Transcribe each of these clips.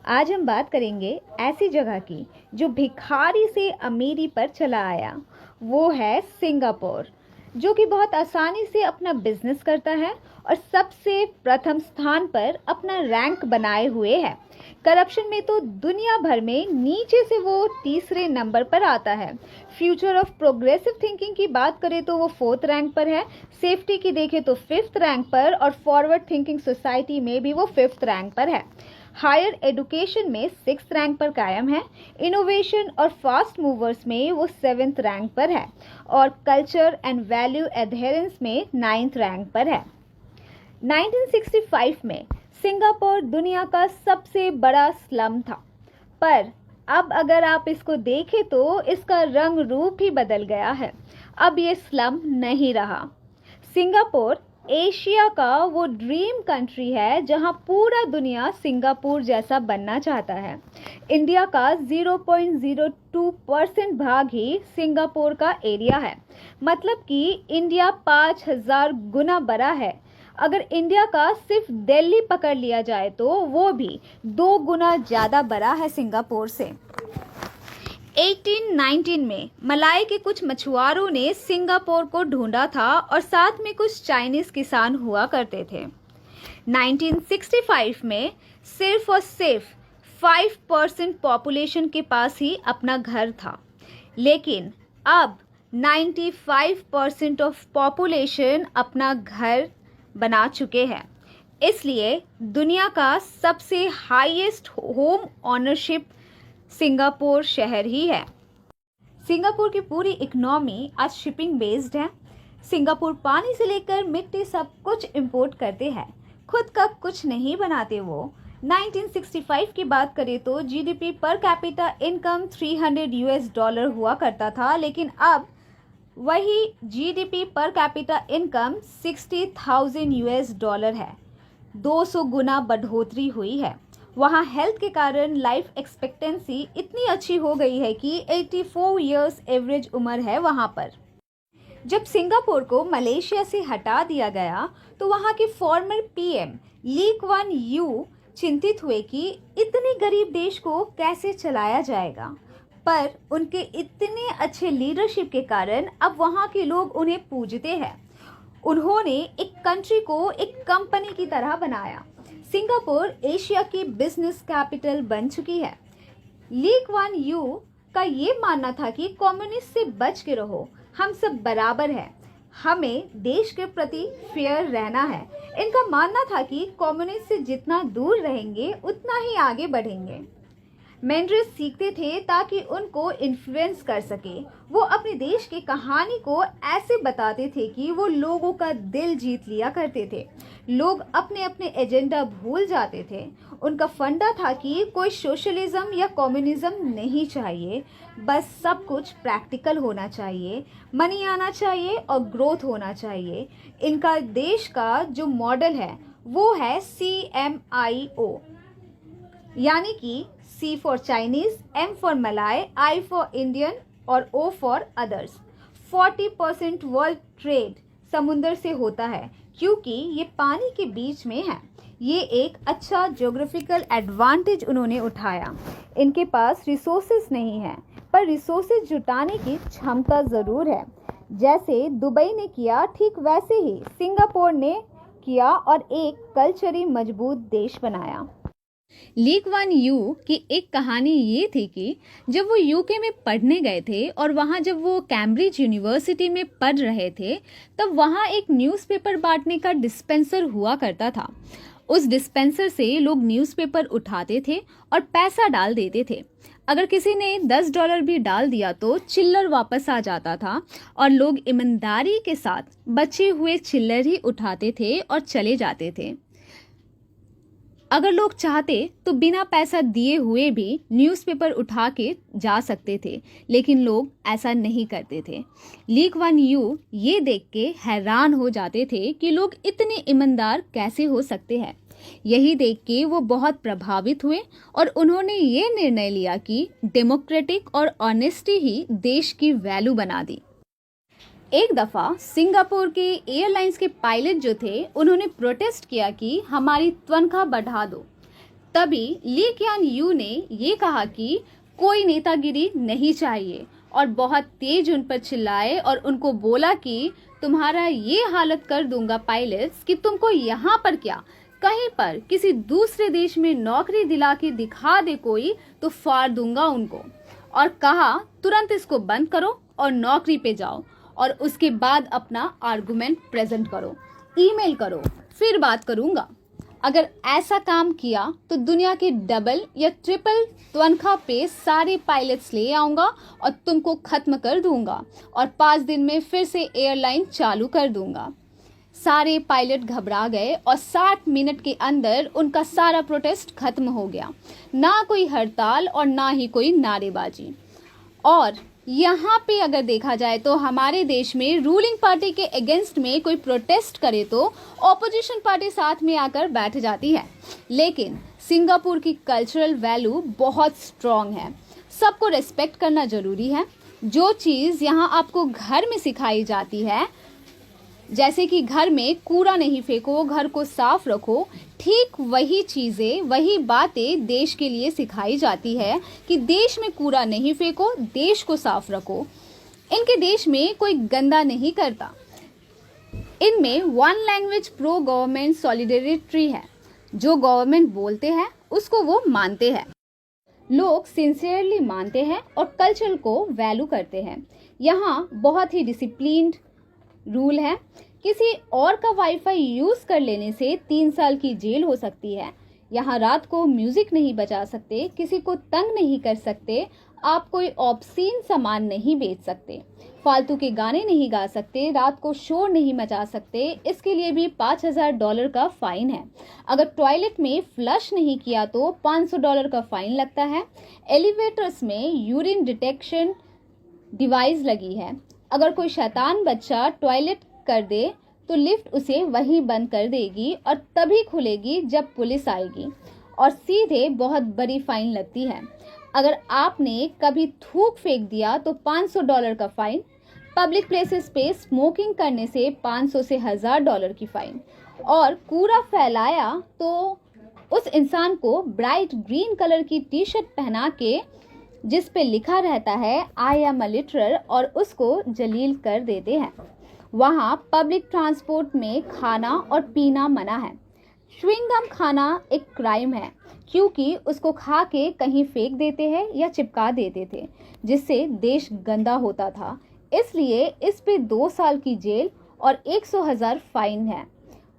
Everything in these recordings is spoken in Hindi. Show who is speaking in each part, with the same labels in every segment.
Speaker 1: आज हम बात करेंगे ऐसी जगह की जो भिखारी से अमीरी पर चला आया। वो है सिंगापुर, जो कि बहुत आसानी से अपना बिजनेस करता है और सबसे प्रथम स्थान पर अपना रैंक बनाए हुए है। करप्शन में तो दुनिया भर में नीचे से वो तीसरे नंबर पर आता है। फ्यूचर ऑफ प्रोग्रेसिव थिंकिंग की बात करें तो वो फोर्थ रैंक पर है। सेफ्टी की देखें तो फिफ्थ रैंक पर, और फॉरवर्ड थिंकिंग सोसाइटी में भी वो फिफ्थ रैंक पर है। हायर एजुकेशन में सिक्स रैंक पर कायम है। इनोवेशन और फास्ट मूवर्स में वो सेवेंथ रैंक पर है, और कल्चर एंड वैल्यू एडहेरेंस में नाइन्थ रैंक पर है। 1965 में सिंगापुर दुनिया का सबसे बड़ा स्लम था, पर अब अगर आप इसको देखें तो इसका रंग रूप ही बदल गया है। अब ये स्लम नहीं रहा। सिंगापुर एशिया का वो ड्रीम कंट्री है जहां पूरा दुनिया सिंगापुर जैसा बनना चाहता है। इंडिया का 0.02% भाग ही सिंगापुर का एरिया है, मतलब कि इंडिया 5000 गुना बड़ा है। अगर इंडिया का सिर्फ दिल्ली पकड़ लिया जाए तो वो भी 2 गुना ज़्यादा बड़ा है सिंगापुर से। 1819 में मलाई के कुछ मछुआरों ने सिंगापुर को ढूंढा था और साथ में कुछ चाइनीज किसान हुआ करते थे। 1965 में सिर्फ और सिर्फ 5% पॉपुलेशन के पास ही अपना घर था, लेकिन अब 95% ऑफ पॉपुलेशन अपना घर बना चुके हैं। इसलिए दुनिया का सबसे हाईएस्ट होम ऑनरशिप सिंगापुर शहर ही है। सिंगापुर की पूरी इकोनॉमी आज शिपिंग बेस्ड है। सिंगापुर पानी से लेकर मिट्टी सब कुछ इंपोर्ट करते हैं, खुद का कुछ नहीं बनाते वो। 1965 की बात करें तो जीडीपी पर कैपिटा इनकम $300 हुआ करता था, लेकिन अब वही जीडीपी पर कैपिटा इनकम $60,000 है। 200 गुना बढ़ोतरी हुई है। वहाँ हेल्थ के कारण लाइफ एक्सपेक्टेंसी इतनी अच्छी हो गई है कि 84 इयर्स एवरेज उम्र है वहाँ पर। जब सिंगापुर को मलेशिया से हटा दिया गया तो वहाँ के former PM Lee Kuan Yew चिंतित हुए कि इतने गरीब देश को कैसे चलाया जाएगा, पर उनके इतने अच्छे लीडरशिप के कारण अब वहाँ के लोग उन्हें पूजते हैं। उन्होंने एक कंट्री को एक कंपनी की तरह बनाया। सिंगापुर एशिया की बिजनेस कैपिटल बन चुकी है। ली क्वान यू का ये मानना था कि कम्युनिस्ट से बच के रहो, हम सब बराबर हैं, हमें देश के प्रति फेयर रहना है। इनका मानना था कि कम्युनिस्ट से जितना दूर रहेंगे उतना ही आगे बढ़ेंगे। मैंड्रिस सीखते थे ताकि उनको इन्फ्लुएंस कर सके। वो अपने देश की कहानी को ऐसे बताते थे कि वो लोगों का दिल जीत लिया करते थे। लोग अपने अपने एजेंडा भूल जाते थे। उनका फंडा था कि कोई सोशलिज्म या कम्युनिज्म नहीं चाहिए, बस सब कुछ प्रैक्टिकल होना चाहिए, मनी आना चाहिए और ग्रोथ होना चाहिए। इनका देश का जो मॉडल है वो है CMIO, यानी कि C for Chinese, M for Malay, I for Indian और O for others. 40% world trade समुंदर से होता है क्योंकि ये पानी के बीच में है। ये एक अच्छा ज्योग्राफिकल एडवांटेज उन्होंने उठाया। इनके पास रिसोर्सेज नहीं है, पर रिसोर्सेज जुटाने की क्षमता ज़रूर है। जैसे दुबई ने किया, ठीक वैसे ही सिंगापुर ने किया और एक कल्चरली मजबूत देश बनाया। ली क्वान यू की एक कहानी ये थी कि जब वो यूके में पढ़ने गए थे और वहाँ जब वो कैम्ब्रिज यूनिवर्सिटी में पढ़ रहे थे, तब वहाँ एक न्यूज़पेपर बांटने का डिस्पेंसर हुआ करता था। उस डिस्पेंसर से लोग न्यूज़पेपर उठाते थे और पैसा डाल देते थे। अगर किसी ने $10 भी डाल दिया तो चिल्लर वापस आ जाता था और लोग ईमानदारी के साथ बचे हुए चिल्लर ही उठाते थे और चले जाते थे। अगर लोग चाहते तो बिना पैसा दिए हुए भी न्यूज़पेपर उठा के जा सकते थे, लेकिन लोग ऐसा नहीं करते थे। ली क्वान यू ये देख के हैरान हो जाते थे कि लोग इतने ईमानदार कैसे हो सकते हैं। यही देख के वो बहुत प्रभावित हुए और उन्होंने ये निर्णय लिया कि डेमोक्रेटिक और ऑनेस्टी ही देश की वैल्यू बना दी। एक दफ़ा सिंगापुर के एयरलाइंस के पायलट जो थे, उन्होंने प्रोटेस्ट किया कि हमारी तनख्वाह बढ़ा दो। तभी ली क्यान यू ने ये कहा कि कोई नेतागिरी नहीं चाहिए और बहुत तेज उन पर चिल्लाए और उनको बोला कि तुम्हारा ये हालत कर दूंगा पायलट्स कि तुमको यहाँ पर क्या, कहीं पर किसी दूसरे देश में नौकरी दिला के दिखा दे कोई तो फाड़ दूंगा उनको। और कहा तुरंत इसको बंद करो और नौकरी पे जाओ और उसके बाद अपना आर्गुमेंट प्रेजेंट करो, ईमेल करो, फिर बात करूंगा। अगर ऐसा काम किया तो दुनिया के डबल या ट्रिपल तनख्वाह पे सारे पायलट्स ले आऊंगा और तुमको खत्म कर दूंगा और 5 दिन में फिर से एयरलाइन चालू कर दूंगा। सारे पायलट घबरा गए और 60 मिनट के अंदर उनका सारा प्रोटेस्ट खत्म हो गया। ना कोई हड़ताल और ना ही कोई नारेबाजी। और यहाँ पे अगर देखा जाए तो हमारे देश में रूलिंग पार्टी के अगेंस्ट में कोई प्रोटेस्ट करे तो ऑपोजिशन पार्टी साथ में आकर बैठ जाती है। लेकिन सिंगापुर की कल्चरल वैल्यू बहुत स्ट्रॉन्ग है। सबको रेस्पेक्ट करना जरूरी है। जो चीज़ यहाँ आपको घर में सिखाई जाती है, जैसे कि घर में कूड़ा नहीं फेंको, घर को साफ रखो, ठीक वही चीज़ें, वही बातें देश के लिए सिखाई जाती है कि देश में कूड़ा नहीं फेंको, देश को साफ रखो। इनके देश में कोई गंदा नहीं करता। इनमें one language pro government solidarity है। जो गवर्नमेंट बोलते हैं उसको वो मानते हैं। लोग सिंसियरली मानते हैं और कल्चर को वैल्यू करते हैं। यहाँ बहुत ही डिसिप्लिन्ड रूल है। किसी और का वाईफाई यूज कर लेने से 3 साल की जेल हो सकती है। यहाँ रात को म्यूजिक नहीं बजा सकते, किसी को तंग नहीं कर सकते, आप कोई ऑब्सीन सामान नहीं बेच सकते, फालतू के गाने नहीं गा सकते, रात को शोर नहीं मचा सकते। इसके लिए भी $5000 का फाइन है। अगर टॉयलेट में फ्लश नहीं किया तो $500 का फाइन लगता है। एलिवेटर्स में यूरिन डिटेक्शन डिवाइस लगी है। अगर कोई शैतान बच्चा टॉयलेट कर दे तो लिफ्ट उसे वहीं बंद कर देगी और तभी खुलेगी जब पुलिस आएगी और सीधे बहुत बड़ी फाइन लगती है। अगर आपने कभी थूक फेंक दिया तो $500 का फाइन। पब्लिक प्लेसेस पे स्मोकिंग करने से $500 से $1000 की फाइन। और कूड़ा फैलाया तो उस इंसान को ब्राइट ग्रीन कलर की टी शर्ट पहना के जिस पे लिखा रहता है आई एम अ लिटरर और उसको जलील कर देते हैं। वहाँ पब्लिक ट्रांसपोर्ट में खाना और पीना मना है। च्युइंगम खाना एक क्राइम है क्योंकि उसको खा के कहीं फेंक देते हैं या चिपका देते थे जिससे देश गंदा होता था। इसलिए इस पे 2 साल की जेल और 100,000 फाइन है।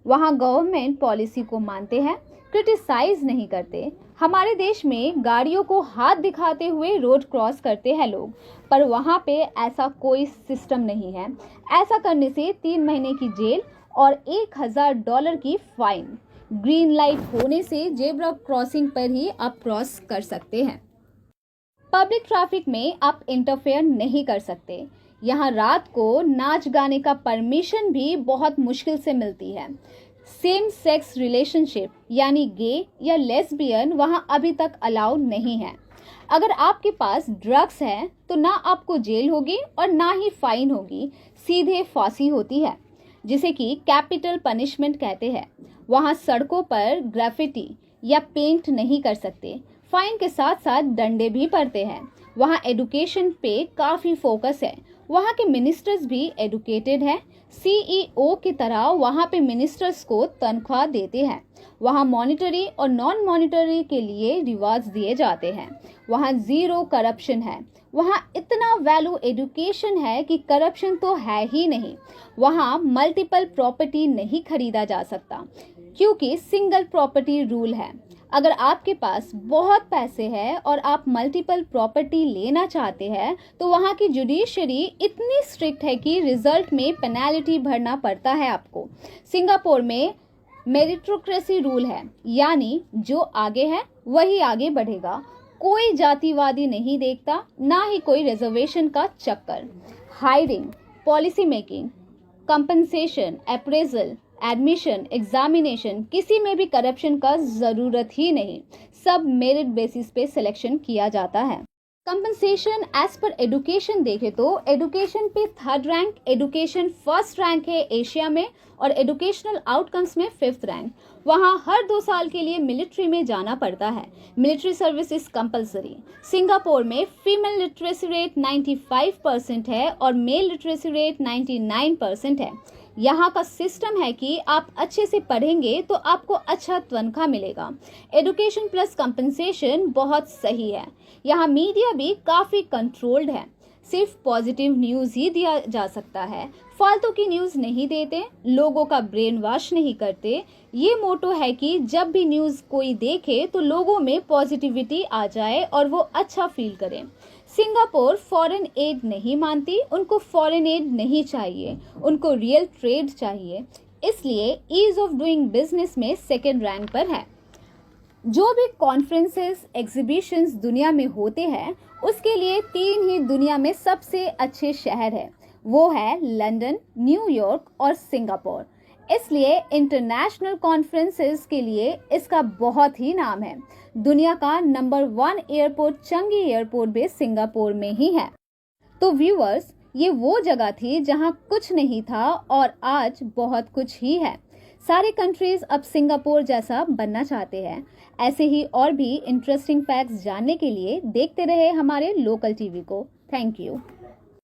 Speaker 1: वहाँ गवर्नमेंट पॉलिसी को मानते हैं, क्रिटिसाइज नहीं करते। हमारे देश में गाड़ियों को हाथ दिखाते हुए रोड क्रॉस करते हैं लोग, पर वहाँ पे ऐसा कोई सिस्टम नहीं है। ऐसा करने से 3 महीने की जेल और $1000 की फाइन। ग्रीन लाइट होने से जेब्रा क्रॉसिंग पर ही आप क्रॉस कर सकते हैं। पब्लिक ट्रैफिक में आप इंटरफेयर नहीं कर सकते। यहाँ रात को नाच गाने का परमिशन भी बहुत मुश्किल से मिलती है। सेम सेक्स रिलेशनशिप यानी गे या लेस्बियन वहाँ अभी तक अलाउ नहीं है। अगर आपके पास ड्रग्स है तो ना आपको जेल होगी और ना ही फाइन होगी, सीधे फांसी होती है जिसे कि कैपिटल पनिशमेंट कहते हैं। वहाँ सड़कों पर ग्राफिटी या पेंट नहीं कर सकते। फाइन के साथ साथ डंडे भी पड़ते हैं। वहाँ एडुकेशन पे काफ़ी फोकस है। वहाँ के मिनिस्टर्स भी एडुकेटेड हैं। CEO की तरह वहाँ पे मिनिस्टर्स को तनख्वाह देते हैं। वहाँ मॉनिटरी और नॉन मॉनिटरी के लिए रिवार्ड्स दिए जाते हैं। वहाँ ज़ीरो करप्शन है। वहाँ इतना वैल्यू एडुकेशन है कि करप्शन तो है ही नहीं। वहाँ मल्टीपल प्रॉपर्टी नहीं खरीदा जा सकता क्योंकि सिंगल प्रॉपर्टी रूल है। अगर आपके पास बहुत पैसे हैं और आप मल्टीपल प्रॉपर्टी लेना चाहते हैं तो वहाँ की जुडिशरी इतनी स्ट्रिक्ट है कि रिजल्ट में पेनल्टी भरना पड़ता है आपको। सिंगापुर में मेरिटोक्रेसी रूल है, यानी जो आगे है वही आगे बढ़ेगा। कोई जातिवादी नहीं देखता, ना ही कोई रिजर्वेशन का चक्कर। Hiring, policy making, compensation, appraisal, admission, examination, किसी में भी करप्शन का ज़रूरत ही नहीं। सब मेरिट बेसिस पे सिलेक्शन किया जाता है। कंपनसेशन एज पर एडुकेशन देखें तो एडुकेशन पे 3rd rank, education 1st rank है एशिया में और एडुकेशनल आउटकम्स में 5th रैंक। वहाँ हर 2 साल के लिए मिलिट्री में जाना पड़ता है। Military service is compulsory. Singapore में फीमेल लिटरेसी रेट 95% है और मेल लिटरेसी रेट 99% है। यहाँ का सिस्टम है कि आप अच्छे से पढ़ेंगे तो आपको अच्छा तनख्वाह मिलेगा। एडुकेशन प्लस कंपनसेशन बहुत सही है। यहाँ मीडिया भी काफ़ी कंट्रोल्ड है। सिर्फ पॉजिटिव न्यूज़ ही दिया जा सकता है, फालतू की न्यूज़ नहीं देते, लोगों का ब्रेन वॉश नहीं करते। ये मोटो है कि जब भी न्यूज़ कोई देखे तो लोगों में पॉजिटिविटी आ जाए और वो अच्छा फील करें। सिंगापुर फॉरेन एड नहीं मानती, उनको फॉरेन एड नहीं चाहिए, उनको रियल ट्रेड चाहिए। इसलिए ईज ऑफ डूइंग बिजनेस में 2nd रैंक पर है। जो भी कॉन्फ्रेंसेस, एग्जीबिशंस दुनिया में होते हैं उसके लिए 3 ही दुनिया में सबसे अच्छे शहर है, वो है लंदन, न्यूयॉर्क और सिंगापुर। इसलिए इंटरनेशनल कॉन्फ्रेंसेस के लिए इसका बहुत ही नाम है। दुनिया का नंबर 1 एयरपोर्ट चंगी एयरपोर्ट भी सिंगापुर में ही है। तो व्यूअर्स, ये वो जगह थी जहां कुछ नहीं था और आज बहुत कुछ ही है। सारे कंट्रीज अब सिंगापुर जैसा बनना चाहते हैं। ऐसे ही और भी इंटरेस्टिंग फैक्ट्स जानने के लिए देखते रहे हमारे लोकल टीवी को। Thank you.